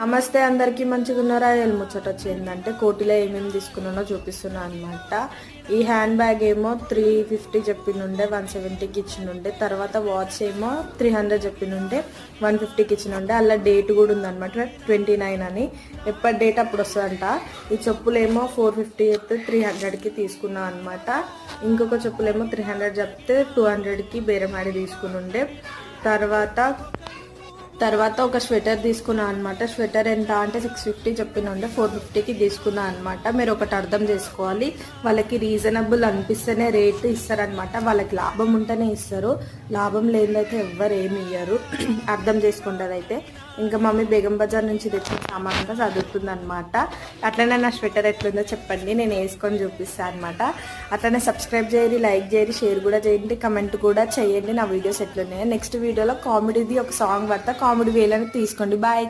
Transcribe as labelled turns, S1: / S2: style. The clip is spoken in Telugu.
S1: నమస్తే అందరికీ మంచిగా ఉన్నారా? ముచ్చట వచ్చిందంటే కోటిలో ఏమేమి తీసుకున్నానో చూపిస్తున్నా అనమాట. ఈ హ్యాండ్ బ్యాగ్ ఏమో 350 చెప్పినుండే 170కి ఇచ్చినుండే. తర్వాత వాచ్ ఏమో 300 చెప్పినుండే 150కి ఇచ్చినుండే. అలా డేట్ కూడా ఉందన్నమాట, 29 అని. ఎప్పటి డేట్ అప్పుడు వస్తుందంట. ఈ చెప్పులేమో 450 చెప్తే 300కి తీసుకున్నా అనమాట. ఇంకొక చెప్పులేమో 300 చెప్తే 200కి బేరమాడి తీసుకుని ఉండే. తర్వాత ఒక స్వెటర్ తీసుకున్నా అనమాట. స్వెటర్ ఎంత అంటే 650 చెప్పినుండే 450కి తీసుకున్నా అనమాట. మీరు ఒకటి అర్థం చేసుకోవాలి, వాళ్ళకి రీజనబుల్ అనిపిస్తేనే రేట్ ఇస్తారనమాట. వాళ్ళకి లాభం ఉంటేనే ఇస్తారు, లాభం లేదైతే ఎవ్వరు ఏమి ఇయ్యరు. అర్థం చేసుకుంటారు. అయితే ఇంకా మమ్మీ బేగం బజార్ నుంచి తెచ్చిన సామాన్ అంతా చదువుతుంది అనమాట. అట్లనే నా స్వెటర్ ఎట్లుందో చెప్పండి, నేను వేసుకొని చూపిస్తాను అనమాట. అట్లనే సబ్స్క్రైబ్ చేయరి, లైక్ చేయరి, షేర్ కూడా చేయండి, కమెంట్ కూడా చేయండి నా వీడియోస్ ఎట్లున్నాయో. నెక్స్ట్ వీడియోలో కామెడీది ఒక సాంగ్ పడతా, కామెడీ వేలని తీసుకోండి. బాయ్.